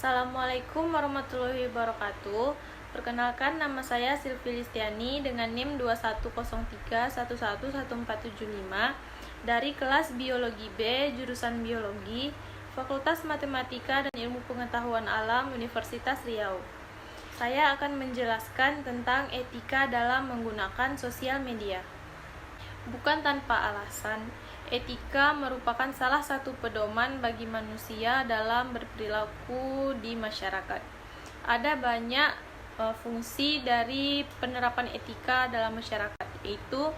Assalamualaikum warahmatullahi wabarakatuh. Perkenalkan, nama saya Silvi Listiani dengan NIM 2103111475 dari kelas Biologi B, jurusan Biologi, Fakultas Matematika dan Ilmu Pengetahuan Alam, Universitas Riau. Saya akan menjelaskan tentang etika dalam menggunakan sosial media. Bukan tanpa alasan, etika merupakan salah satu pedoman bagi manusia dalam berperilaku di masyarakat. Ada banyak fungsi dari penerapan etika dalam masyarakat, yaitu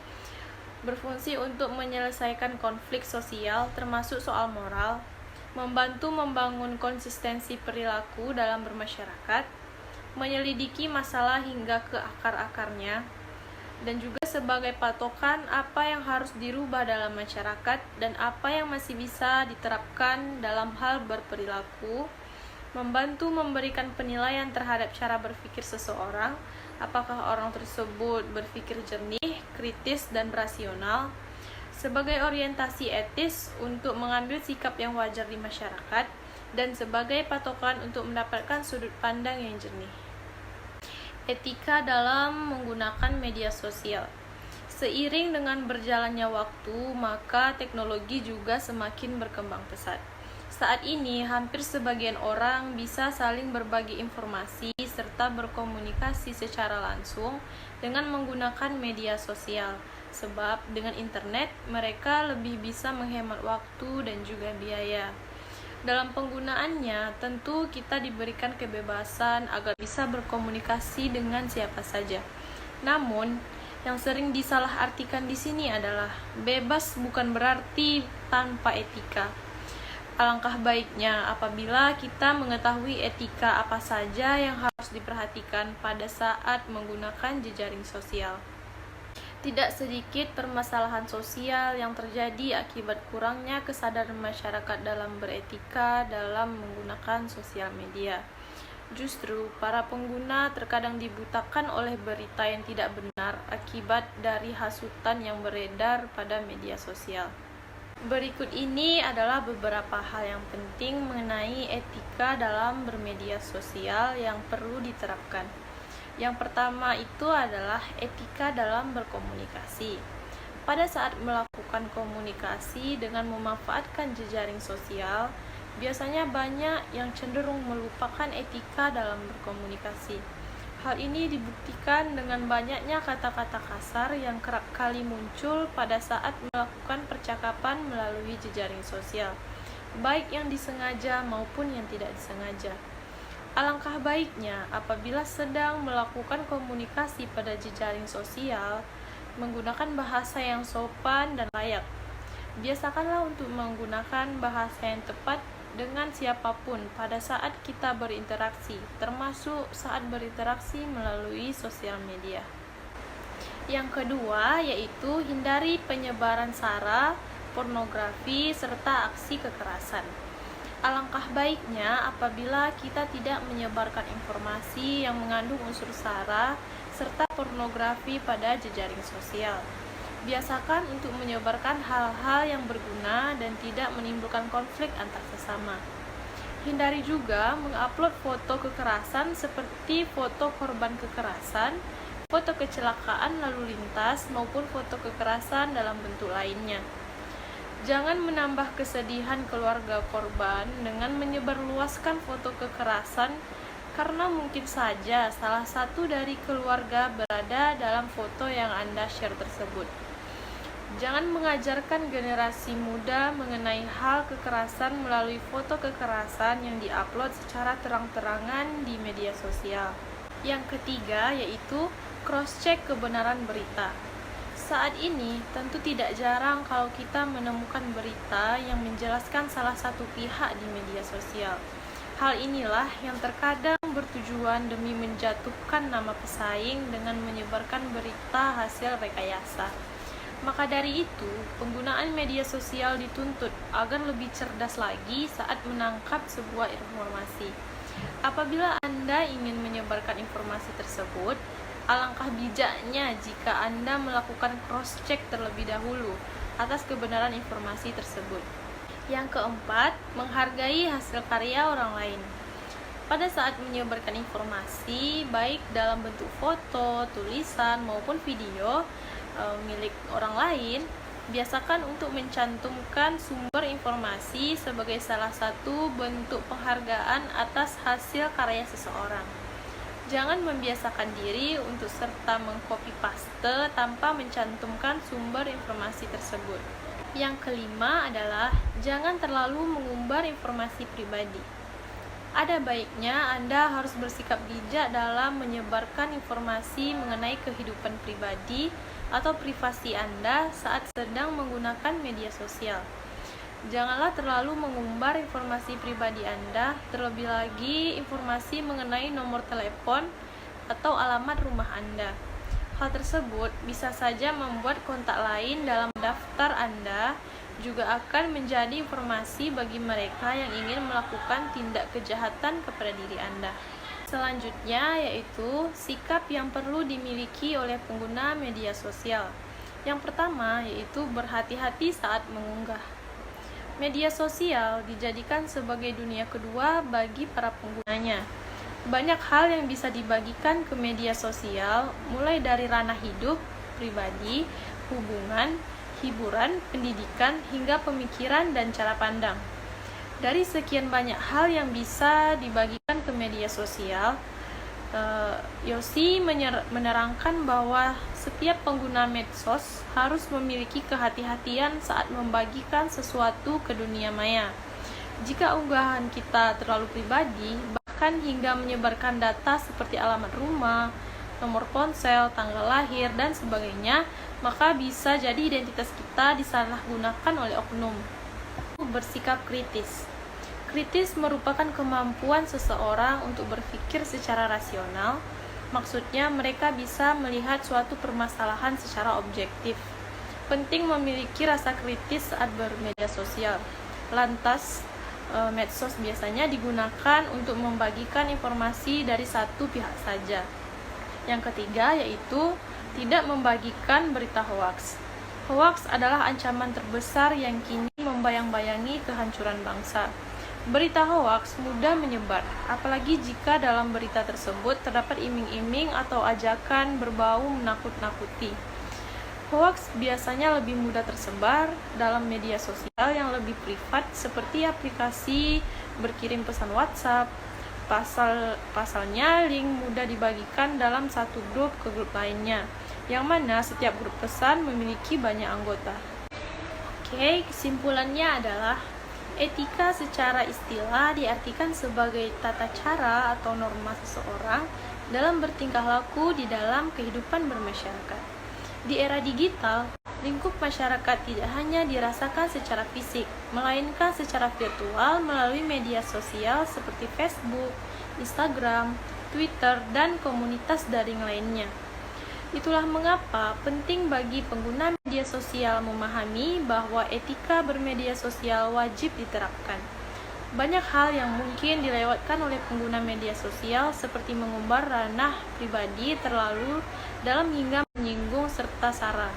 berfungsi untuk menyelesaikan konflik sosial termasuk soal moral, membantu membangun konsistensi perilaku dalam bermasyarakat, menyelidiki masalah hingga ke akar-akarnya, dan juga sebagai patokan apa yang harus dirubah dalam masyarakat dan apa yang masih bisa diterapkan dalam hal berperilaku, membantu memberikan penilaian terhadap cara berpikir seseorang, apakah orang tersebut berpikir jernih, kritis, dan rasional, sebagai orientasi etis untuk mengambil sikap yang wajar di masyarakat, dan sebagai patokan untuk mendapatkan sudut pandang yang jernih. Etika dalam menggunakan media sosial. Seiring dengan berjalannya waktu, maka teknologi juga semakin berkembang pesat. Saat ini, hampir sebagian orang bisa saling berbagi informasi serta berkomunikasi secara langsung dengan menggunakan media sosial. Sebab dengan internet, mereka lebih bisa menghemat waktu dan juga biaya. Dalam penggunaannya, tentu kita diberikan kebebasan agar bisa berkomunikasi dengan siapa saja. Namun, yang sering disalahartikan di sini adalah bebas bukan berarti tanpa etika. Alangkah baiknya apabila kita mengetahui etika apa saja yang harus diperhatikan pada saat menggunakan jejaring sosial. Tidak sedikit permasalahan sosial yang terjadi akibat kurangnya kesadaran masyarakat dalam beretika dalam menggunakan sosial media. Justru, para pengguna terkadang dibutakan oleh berita yang tidak benar akibat dari hasutan yang beredar pada media sosial. Berikut ini adalah beberapa hal yang penting mengenai etika dalam bermedia sosial yang perlu diterapkan. Yang pertama itu adalah etika dalam berkomunikasi. Pada saat melakukan komunikasi dengan memanfaatkan jejaring sosial, biasanya banyak yang cenderung melupakan etika dalam berkomunikasi. Hal ini dibuktikan dengan banyaknya kata-kata kasar yang kerap kali muncul pada saat melakukan percakapan melalui jejaring sosial, baik yang disengaja maupun yang tidak disengaja. Alangkah baiknya apabila sedang melakukan komunikasi pada jejaring sosial, menggunakan bahasa yang sopan dan layak. Biasakanlah untuk menggunakan bahasa yang tepat dengan siapapun pada saat kita berinteraksi, termasuk saat berinteraksi melalui sosial media. Yang kedua yaitu hindari penyebaran sara, pornografi, serta aksi kekerasan. Alangkah baiknya apabila kita tidak menyebarkan informasi yang mengandung unsur sara serta pornografi pada jejaring sosial. Biasakan untuk menyebarkan hal-hal yang berguna dan tidak menimbulkan konflik antar sesama. Hindari juga mengupload foto kekerasan seperti foto korban kekerasan, foto kecelakaan lalu lintas, maupun foto kekerasan dalam bentuk lainnya. Jangan menambah kesedihan keluarga korban dengan menyebarluaskan foto kekerasan karena mungkin saja salah satu dari keluarga berada dalam foto yang Anda share tersebut. Jangan mengajarkan generasi muda mengenai hal kekerasan melalui foto kekerasan yang diupload secara terang-terangan di media sosial. Yang ketiga yaitu cross-check kebenaran berita. Saat ini tentu tidak jarang kalau kita menemukan berita yang menjelaskan salah satu pihak di media sosial. Hal inilah yang terkadang bertujuan demi menjatuhkan nama pesaing dengan menyebarkan berita hasil rekayasa. Maka dari itu, penggunaan media sosial dituntut agar lebih cerdas lagi saat menangkap sebuah informasi. Apabila Anda ingin menyebarkan informasi tersebut, alangkah bijaknya jika Anda melakukan cross-check terlebih dahulu atas kebenaran informasi tersebut. Yang keempat, menghargai hasil karya orang lain. pada saat menyebarkan informasi, baik dalam bentuk foto, tulisan, maupun video milik orang lain, biasakan untuk mencantumkan sumber informasi sebagai salah satu bentuk penghargaan atas hasil karya seseorang. Jangan membiasakan diri untuk serta mengcopy paste tanpa mencantumkan sumber informasi tersebut. Yang kelima adalah jangan terlalu mengumbar informasi pribadi. Ada baiknya Anda harus bersikap bijak dalam menyebarkan informasi mengenai kehidupan pribadi atau privasi Anda saat sedang menggunakan media sosial. Janganlah terlalu mengumbar informasi pribadi Anda, terlebih lagi informasi mengenai nomor telepon atau alamat rumah Anda. Hal tersebut bisa saja membuat kontak lain dalam daftar Anda juga akan menjadi informasi bagi mereka yang ingin melakukan tindak kejahatan kepada diri Anda. Selanjutnya yaitu sikap yang perlu dimiliki oleh pengguna media sosial. Yang pertama yaitu berhati-hati saat mengunggah. Media sosial dijadikan sebagai dunia kedua bagi para penggunanya. Banyak hal yang bisa dibagikan ke media sosial, mulai dari ranah hidup, pribadi, hubungan, hiburan, pendidikan, hingga pemikiran dan cara pandang. Dari sekian banyak hal yang bisa dibagikan ke media sosial, Yosi menerangkan bahwa setiap pengguna medsos harus memiliki kehati-hatian saat membagikan sesuatu ke dunia maya. Jika unggahan kita terlalu pribadi, bahkan hingga menyebarkan data seperti alamat rumah, nomor ponsel, tanggal lahir, dan sebagainya, maka bisa jadi identitas kita disalahgunakan oleh oknum. Bersikap kritis. Kritis merupakan kemampuan seseorang untuk berpikir secara rasional. Maksudnya, mereka bisa melihat suatu permasalahan secara objektif. Penting memiliki rasa kritis saat bermedia sosial. Lantas, medsos biasanya digunakan untuk membagikan informasi dari satu pihak saja. Yang ketiga yaitu tidak membagikan berita hoaks. Hoaks adalah ancaman terbesar yang kini membayang-bayangi kehancuran bangsa. Berita hoaks mudah menyebar, apalagi jika dalam berita tersebut terdapat iming-iming atau ajakan berbau menakut-nakuti. Hoaks biasanya lebih mudah tersebar dalam media sosial yang lebih privat seperti aplikasi berkirim pesan WhatsApp. Pasalnya link mudah dibagikan dalam satu grup ke grup lainnya, yang mana setiap grup pesan memiliki banyak anggota. Oke, kesimpulannya adalah etika secara istilah diartikan sebagai tata cara atau norma seseorang dalam bertingkah laku di dalam kehidupan bermasyarakat. Di era digital, lingkup masyarakat tidak hanya dirasakan secara fisik, melainkan secara virtual melalui media sosial seperti Facebook, Instagram, Twitter, dan komunitas daring lainnya. Itulah mengapa penting bagi pengguna media sosial memahami bahwa etika bermedia sosial wajib diterapkan. Banyak hal yang mungkin dilewatkan oleh pengguna media sosial seperti mengumbar ranah pribadi terlalu dalam hingga menyinggung serta sara.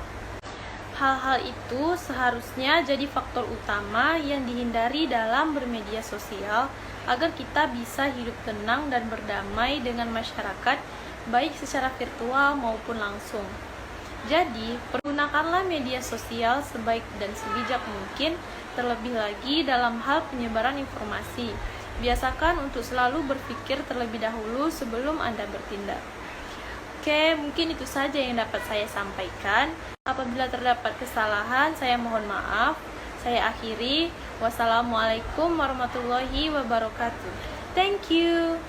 Hal-hal itu seharusnya jadi faktor utama yang dihindari dalam bermedia sosial agar kita bisa hidup tenang dan berdamai dengan masyarakat baik secara virtual maupun langsung. Jadi, pergunakanlah media sosial sebaik dan sebijak mungkin, terlebih lagi dalam hal penyebaran informasi. Biasakan untuk selalu berpikir terlebih dahulu sebelum Anda bertindak. Oke, mungkin itu saja yang dapat saya sampaikan. Apabila terdapat kesalahan, saya mohon maaf. Saya akhiri. Wassalamualaikum warahmatullahi wabarakatuh. Thank you.